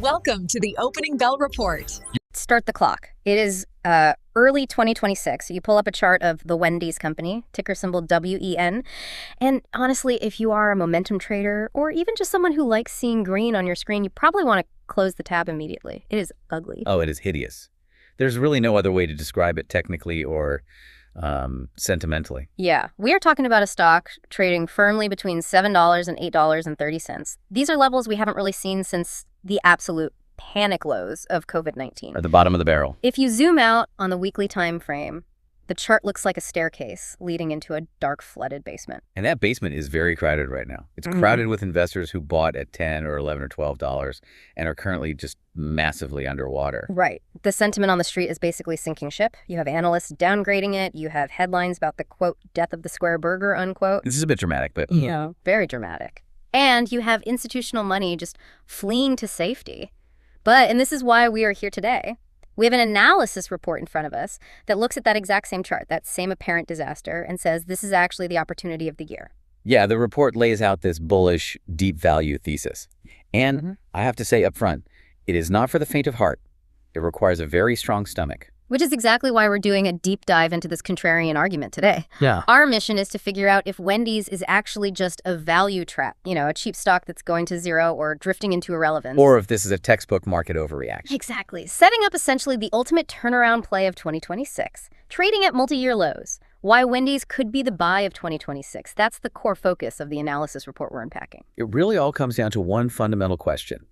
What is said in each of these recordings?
Welcome to the Opening Bell Report. Start the clock. It is early 2026. You pull up a chart of the Wendy's company, ticker symbol WEN. And honestly, if you are a momentum trader or even just someone who likes seeing green on your screen, you probably want to close the tab immediately. It is ugly. Oh, it is hideous. There's really no other way to describe it technically or sentimentally. Yeah, we are talking about a stock trading firmly between $7 and $8.30. These are levels we haven't really seen since the absolute panic lows of COVID-19. At the bottom of the barrel. If you zoom out on the weekly time frame, the chart looks like a staircase leading into a dark, flooded basement. And that basement is very crowded right now. It's crowded with investors who bought at $10 or $11 or $12 and are currently just massively underwater. Right. The sentiment on the street is basically sinking ship. You have analysts downgrading it. You have headlines about the, quote, death of the square burger, unquote. This is a bit dramatic, but... Yeah, very dramatic. And you have institutional money just fleeing to safety. And this is why we are here today. We have an analysis report in front of us that looks at that exact same chart, that same apparent disaster, and says this is actually the opportunity of the year. Yeah, the report lays out this bullish, deep value thesis. And I have to say up front, it is not for the faint of heart. It requires a very strong stomach. Which is exactly why we're doing a deep dive into this contrarian argument today. Yeah. Our mission is to figure out if Wendy's is actually just a value trap, a cheap stock that's going to zero or drifting into irrelevance. Or if this is a textbook market overreaction. Exactly. Setting up essentially the ultimate turnaround play of 2026. Trading at multi-year lows. Why Wendy's could be the buy of 2026. That's the core focus of the analysis report we're unpacking. It really all comes down to one fundamental question.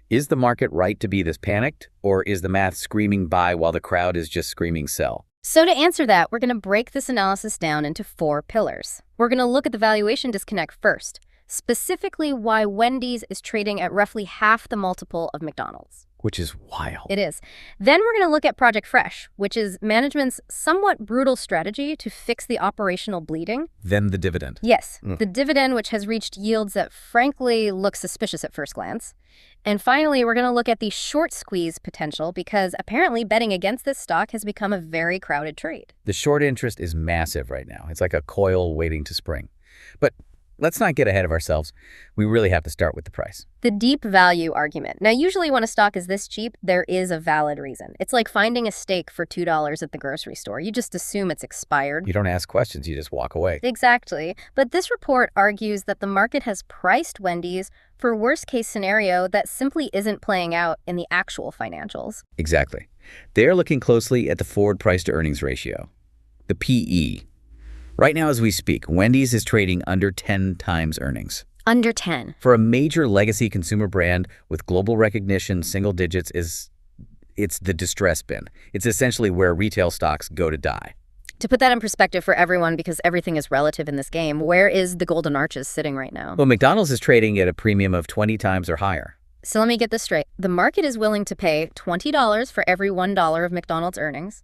Is the market right to be this panicked, or is the math screaming buy while the crowd is just screaming sell? So to answer that, we're going to break this analysis down into 4 pillars. We're going to look at the valuation disconnect first, specifically why Wendy's is trading at roughly half the multiple of McDonald's. Which is wild. It is. Then we're going to look at Project Fresh, which is management's somewhat brutal strategy to fix the operational bleeding. Then the dividend. Yes, the dividend, which has reached yields that frankly look suspicious at first glance. And finally, we're going to look at the short squeeze potential because apparently betting against this stock has become a very crowded trade. The short interest is massive right now. It's like a coil waiting to spring. But let's not get ahead of ourselves. We really have to start with the price. The deep value argument. Now, usually when a stock is this cheap, there is a valid reason. It's like finding a steak for $2 at the grocery store. You just assume it's expired. You don't ask questions, you just walk away. Exactly. But this report argues that the market has priced Wendy's for a worst-case scenario that simply isn't playing out in the actual financials. Exactly. They're looking closely at the forward price-to-earnings ratio, the PE. Right now as we speak, Wendy's is trading under 10 times earnings. Under 10. For a major legacy consumer brand with global recognition, single digits it's the distress bin. It's essentially where retail stocks go to die. To put that in perspective for everyone, because everything is relative in this game, where is the Golden Arches sitting right now? Well, McDonald's is trading at a premium of 20 times or higher. So let me get this straight. The market is willing to pay $20 for every $1 of McDonald's earnings,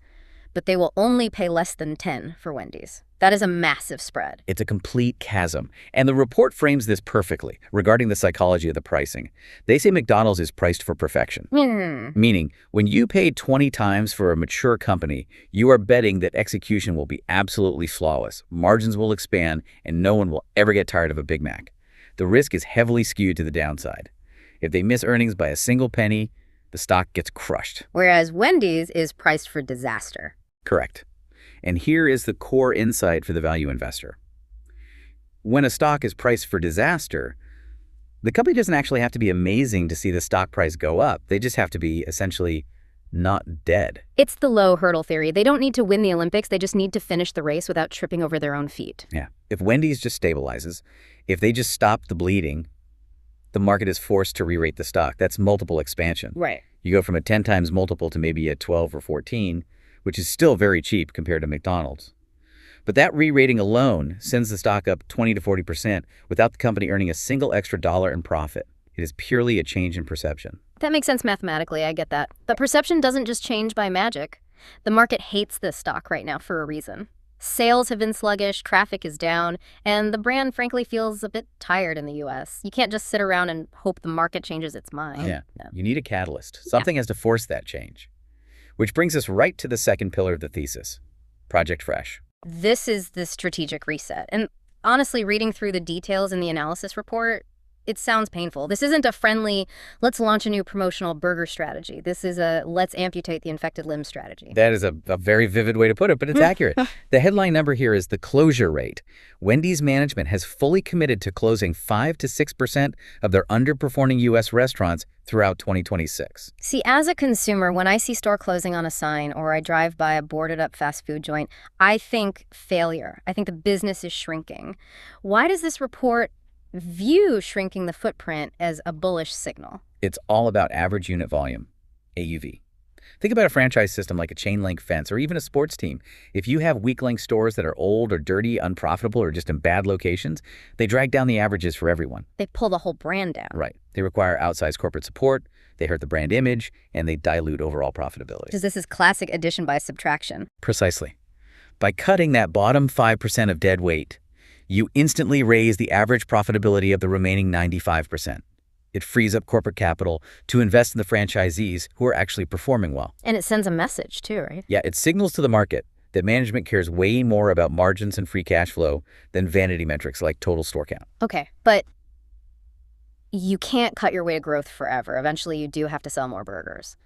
but they will only pay less than 10 for Wendy's. That is a massive spread. It's a complete chasm. And the report frames this perfectly regarding the psychology of the pricing. They say McDonald's is priced for perfection. Meaning, when you pay 20 times for a mature company, you are betting that execution will be absolutely flawless, margins will expand, and no one will ever get tired of a Big Mac. The risk is heavily skewed to the downside. If they miss earnings by a single penny, the stock gets crushed. Whereas Wendy's is priced for disaster. Correct. And here is the core insight for the value investor. When a stock is priced for disaster, the company doesn't actually have to be amazing to see the stock price go up. They just have to be essentially not dead. It's the low hurdle theory. They don't need to win the Olympics. They just need to finish the race without tripping over their own feet. Yeah. If Wendy's just stabilizes, if they just stop the bleeding, the market is forced to re-rate the stock. That's multiple expansion. Right. You go from a 10 times multiple to maybe a 12 or 14, which is still very cheap compared to McDonald's. But that re-rating alone sends the stock up 20 to 40% without the company earning a single extra dollar in profit. It is purely a change in perception. That makes sense mathematically, I get that. But perception doesn't just change by magic. The market hates this stock right now for a reason. Sales have been sluggish, traffic is down, and the brand frankly feels a bit tired in the US. You can't just sit around and hope the market changes its mind. Yeah. You need a catalyst. Something has to force that change. Which brings us right to the second pillar of the thesis, Project Fresh. This is the strategic reset. And honestly, reading through the details in the analysis report, It sounds painful. This isn't a friendly, let's launch a new promotional burger strategy. This is a let's amputate the infected limb strategy. That is a very vivid way to put it, but it's accurate. The headline number here is the closure rate. Wendy's management has fully committed to closing 5 to 6% of their underperforming U.S. restaurants throughout 2026. See, as a consumer, when I see store closing on a sign or I drive by a boarded-up fast food joint, I think failure. I think the business is shrinking. Why does this report view shrinking the footprint as a bullish signal? It's all about average unit volume, AUV. Think about a franchise system like a chain link fence or even a sports team. If you have weak link stores that are old or dirty, unprofitable, or just in bad locations, they drag down the averages for everyone. They pull the whole brand down. Right. They require outsized corporate support, they hurt the brand image, and they dilute overall profitability. Because this is classic addition by subtraction. Precisely. By cutting that bottom 5% of dead weight, you instantly raise the average profitability of the remaining 95%. It frees up corporate capital to invest in the franchisees who are actually performing well. And it sends a message too, right? Yeah, it signals to the market that management cares way more about margins and free cash flow than vanity metrics like total store count. Okay, but you can't cut your way to growth forever. Eventually, you do have to sell more burgers.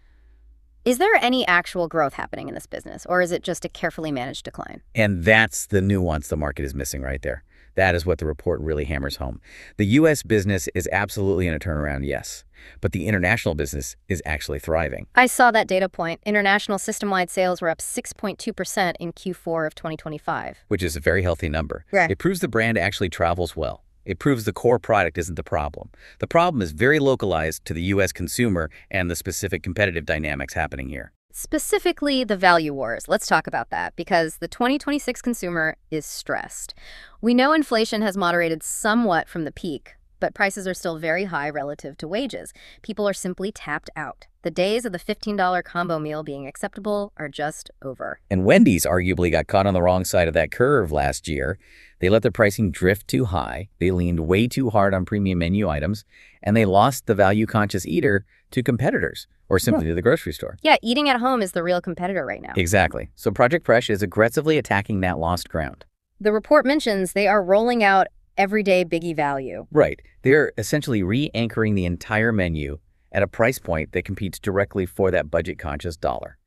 Is there any actual growth happening in this business, or is it just a carefully managed decline? And that's the nuance the market is missing right there. That is what the report really hammers home. The U.S. business is absolutely in a turnaround, yes, but the international business is actually thriving. I saw that data point. International system-wide sales were up 6.2% in Q4 of 2025. Which is a very healthy number. Right. It proves the brand actually travels well. It proves the core product isn't the problem. The problem is very localized to the U.S. consumer and the specific competitive dynamics happening here. Specifically, the value wars. Let's talk about that, because the 2026 consumer is stressed. We know inflation has moderated somewhat from the peak, but prices are still very high relative to wages. People are simply tapped out. The days of the $15 combo meal being acceptable are just over. And Wendy's arguably got caught on the wrong side of that curve last year. They let their pricing drift too high, they leaned way too hard on premium menu items, and they lost the value-conscious eater to competitors, or simply to the grocery store. Yeah, eating at home is the real competitor right now. Exactly. So Project Fresh is aggressively attacking that lost ground. The report mentions they are rolling out everyday biggie value. Right. They're essentially re-anchoring the entire menu at a price point that competes directly for that budget-conscious dollar.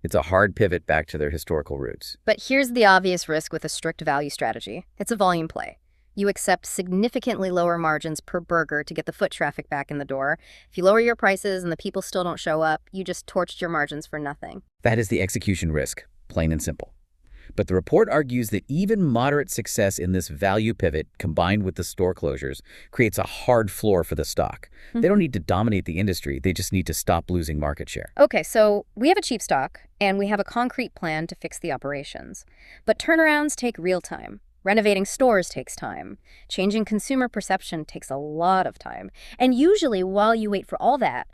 It's a hard pivot back to their historical roots. But here's the obvious risk with a strict value strategy. It's a volume play. You accept significantly lower margins per burger to get the foot traffic back in the door. If you lower your prices and the people still don't show up, you just torched your margins for nothing. That is the execution risk, plain and simple. But the report argues that even moderate success in this value pivot, combined with the store closures, creates a hard floor for the stock. They don't need to dominate the industry, they just need to stop losing market share. Okay, so we have a cheap stock, and we have a concrete plan to fix the operations. But turnarounds take real time. Renovating stores takes time. Changing consumer perception takes a lot of time. And usually, while you wait for all that,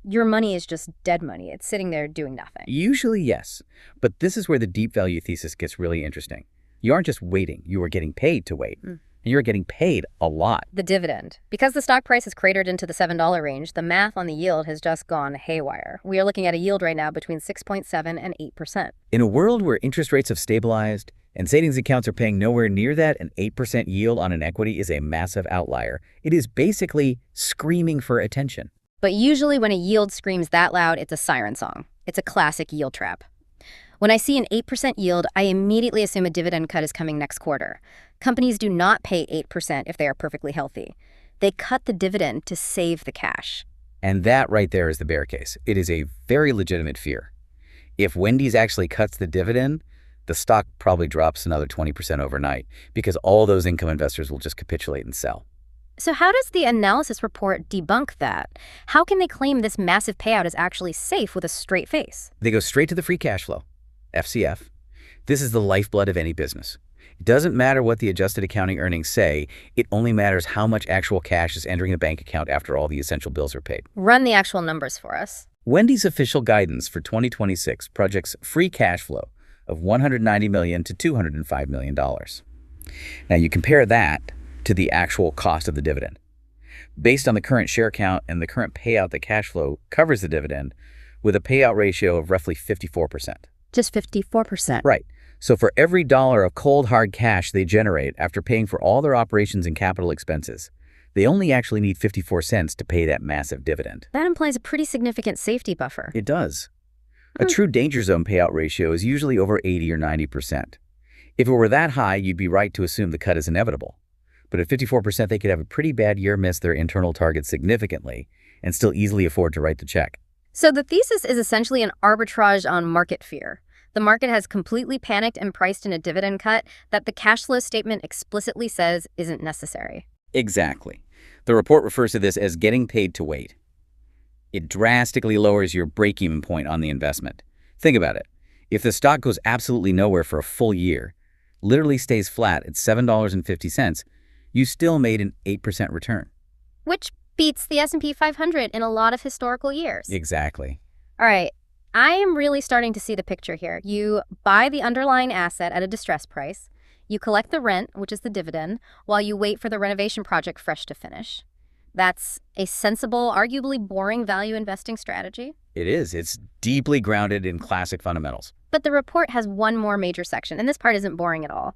your money is just dead money. It's sitting there doing nothing. Usually, yes. But this is where the deep value thesis gets really interesting. You aren't just waiting, you are getting paid to wait. And you're getting paid a lot. The dividend. Because the stock price has cratered into the $7 range, the math on the yield has just gone haywire. We are looking at a yield right now between 6.7 and 8%. In a world where interest rates have stabilized and savings accounts are paying nowhere near that, an 8% yield on an equity is a massive outlier. It is basically screaming for attention. But usually when a yield screams that loud, it's a siren song. It's a classic yield trap. When I see an 8% yield, I immediately assume a dividend cut is coming next quarter. Companies do not pay 8% if they are perfectly healthy. They cut the dividend to save the cash. And that right there is the bear case. It is a very legitimate fear. If Wendy's actually cuts the dividend, the stock probably drops another 20% overnight because all those income investors will just capitulate and sell. So how does the analysis report debunk that? How can they claim this massive payout is actually safe with a straight face? They go straight to the free cash flow, FCF. This is the lifeblood of any business. It doesn't matter what the adjusted accounting earnings say, it only matters how much actual cash is entering the bank account after all the essential bills are paid. Run the actual numbers for us. Wendy's official guidance for 2026 projects free cash flow of $190 million to $205 million. Now you compare that to the actual cost of the dividend. Based on the current share count and the current payout, the cash flow covers the dividend with a payout ratio of roughly 54%. Just 54%. Right. So for every dollar of cold hard cash they generate after paying for all their operations and capital expenses, They only actually need 54 cents to pay that massive dividend. That implies a pretty significant safety buffer. It does. A true danger zone payout ratio is usually over 80 or 90%. If it were that high, you'd be right to assume the cut is inevitable. But at 54%, they could have a pretty bad year, miss their internal target significantly, and still easily afford to write the check. So the thesis is essentially an arbitrage on market fear. The market has completely panicked and priced in a dividend cut that the cash flow statement explicitly says isn't necessary. Exactly. The report refers to this as getting paid to wait. It drastically lowers your break-even point on the investment. Think about it. If the stock goes absolutely nowhere for a full year, literally stays flat at $7.50, you still made an 8% return. Which beats the S&P 500 in a lot of historical years. Exactly. All right, I am really starting to see the picture here. You buy the underlying asset at a distress price. You collect the rent, which is the dividend, while you wait for the renovation project fresh to finish. That's a sensible, arguably boring value investing strategy. It is. It's deeply grounded in classic fundamentals. But the report has one more major section, and this part isn't boring at all.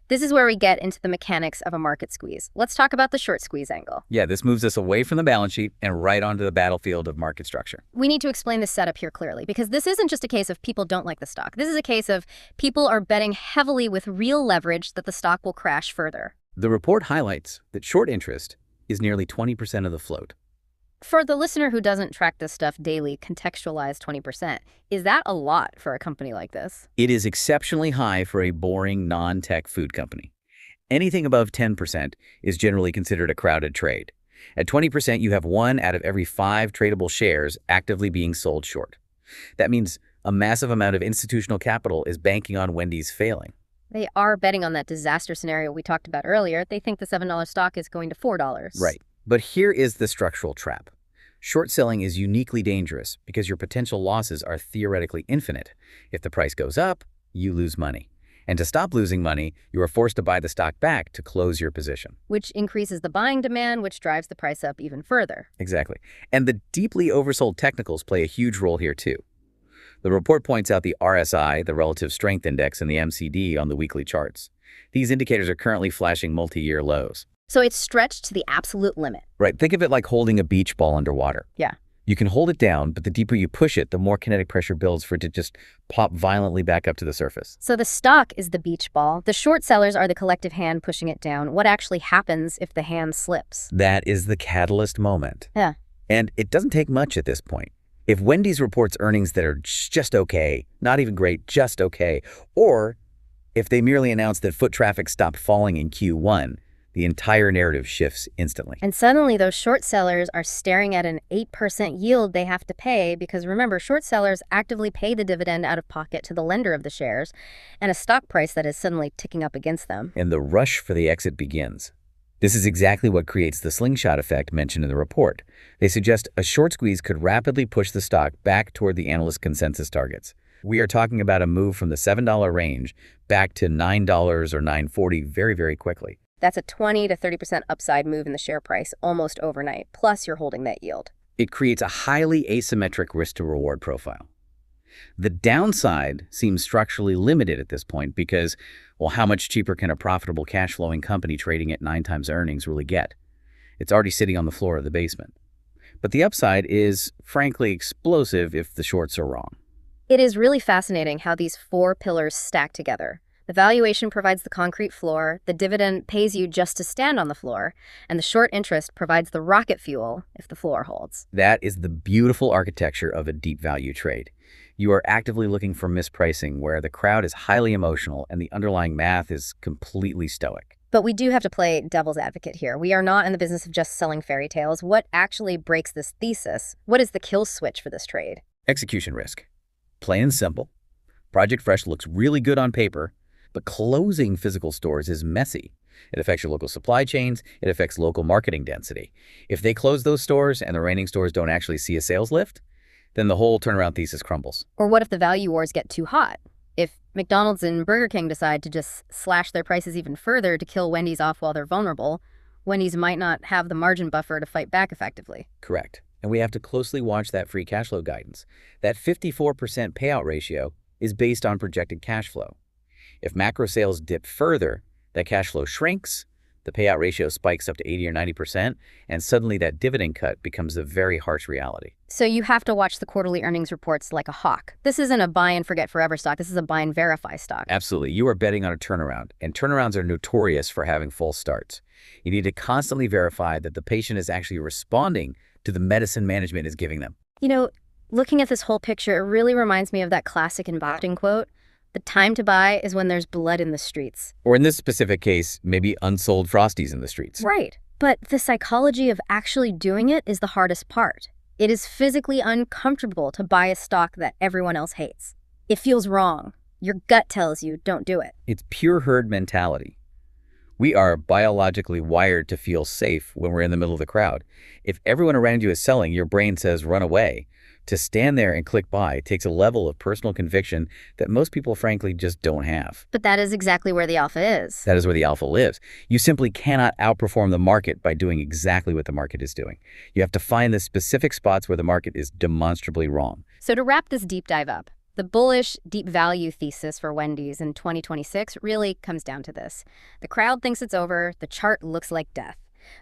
This is where we get into the mechanics of a market squeeze. Let's talk about the short squeeze angle. Yeah, this moves us away from the balance sheet and right onto the battlefield of market structure. We need to explain the setup here clearly, because this isn't just a case of people don't like the stock. This is a case of people are betting heavily with real leverage that the stock will crash further. The report highlights that short interest is nearly 20% of the float. For the listener who doesn't track this stuff daily, contextualize 20%. Is that a lot for a company like this? It is exceptionally high for a boring non-tech food company. Anything above 10% is generally considered a crowded trade. At 20%, you have 1 out of every 5 tradable shares actively being sold short. That means a massive amount of institutional capital is banking on Wendy's failing. They are betting on that disaster scenario we talked about earlier. They think the $7 stock is going to $4. Right. But here is the structural trap. Short selling is uniquely dangerous because your potential losses are theoretically infinite. If the price goes up, you lose money. And to stop losing money, you are forced to buy the stock back to close your position. Which increases the buying demand, which drives the price up even further. Exactly. And the deeply oversold technicals play a huge role here too. The report points out the RSI, the Relative Strength Index, and the MCD on the weekly charts. These indicators are currently flashing multi-year lows. So it's stretched to the absolute limit. Right. Think of it like holding a beach ball underwater. Yeah. You can hold it down, but the deeper you push it, the more kinetic pressure builds for it to just pop violently back up to the surface. So the stock is the beach ball. The short sellers are the collective hand pushing it down. What actually happens if the hand slips? That is the catalyst moment. Yeah. And it doesn't take much at this point. If Wendy's reports earnings that are just okay, not even great, just okay, or if they merely announce that foot traffic stopped falling in Q1, the entire narrative shifts instantly. And suddenly those short sellers are staring at an 8% yield they have to pay because remember, short sellers actively pay the dividend out of pocket to the lender of the shares and a stock price that is suddenly ticking up against them. And the rush for the exit begins. This is exactly what creates the slingshot effect mentioned in the report. They suggest a short squeeze could rapidly push the stock back toward the analyst consensus targets. We are talking about a move from the $7 range back to $9 or $9.40 very, very quickly. That's a 20 to 30% upside move in the share price almost overnight, plus you're holding that yield. It creates a highly asymmetric risk-to-reward profile. The downside seems structurally limited at this point because, well, how much cheaper can a profitable cash-flowing company trading at 9 times earnings really get? It's already sitting on the floor of the basement. But the upside is, frankly, explosive if the shorts are wrong. It is really fascinating how these 4 pillars stack together. The valuation provides the concrete floor, the dividend pays you just to stand on the floor, and the short interest provides the rocket fuel if the floor holds. That is the beautiful architecture of a deep value trade. You are actively looking for mispricing where the crowd is highly emotional and the underlying math is completely stoic. But we do have to play devil's advocate here. We are not in the business of just selling fairy tales. What actually breaks this thesis? What is the kill switch for this trade? Execution risk. Plain and simple. Project Fresh looks really good on paper, but closing physical stores is messy. It affects your local supply chains. It affects local marketing density. If they close those stores and the remaining stores don't actually see a sales lift, then the whole turnaround thesis crumbles. Or what if the value wars get too hot? If McDonald's and Burger King decide to just slash their prices even further to kill Wendy's off while they're vulnerable, Wendy's might not have the margin buffer to fight back effectively. Correct. And we have to closely watch that free cash flow guidance. That 54% payout ratio is based on projected cash flow. If macro sales dip further, that cash flow shrinks, The payout ratio spikes up to 80 or 90%, and suddenly that dividend cut becomes a very harsh reality. So you have to watch the quarterly earnings reports like a hawk. This isn't a buy and forget forever stock. This is a buy and verify stock. Absolutely. You are betting on a turnaround, and turnarounds are notorious for having false starts. You need to constantly verify that the patient is actually responding to the medicine management is giving them. You know, looking at this whole picture, it really reminds me of that classic investing quote. The time to buy is when there's blood in the streets. Or in this specific case, maybe unsold Frosties in the streets. Right. But the psychology of actually doing it is the hardest part. It is physically uncomfortable to buy a stock that everyone else hates. It feels wrong. Your gut tells you don't do it. It's pure herd mentality. We are biologically wired to feel safe when we're in the middle of the crowd. If everyone around you is selling, your brain says run away. To stand there and click buy takes a level of personal conviction that most people, frankly, just don't have. But that is exactly where the alpha is. That is where the alpha lives. You simply cannot outperform the market by doing exactly what the market is doing. You have to find the specific spots where the market is demonstrably wrong. So to wrap this deep dive up, the bullish deep value thesis for Wendy's in 2026 really comes down to this. The crowd thinks it's over, the chart looks like death.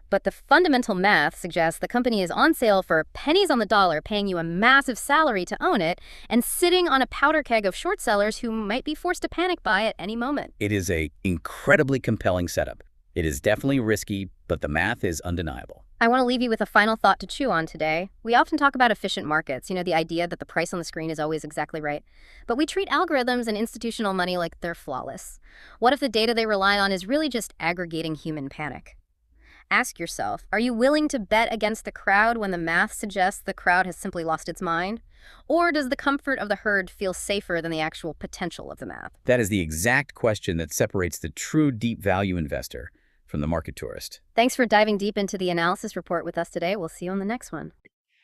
But the fundamental math suggests the company is on sale for pennies on the dollar, paying you a massive salary to own it, and sitting on a powder keg of short sellers who might be forced to panic buy at any moment. It is an incredibly compelling setup. It is definitely risky, but the math is undeniable. I want to leave you with a final thought to chew on today. We often talk about efficient markets, the idea that the price on the screen is always exactly right. But we treat algorithms and institutional money like they're flawless. What if the data they rely on is really just aggregating human panic? Ask yourself, are you willing to bet against the crowd when the math suggests the crowd has simply lost its mind? Or does the comfort of the herd feel safer than the actual potential of the math? That is the exact question that separates the true deep value investor from the market tourist. Thanks for diving deep into the analysis report with us today. We'll see you on the next one.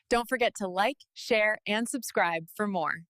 Don't forget to like, share, and subscribe for more.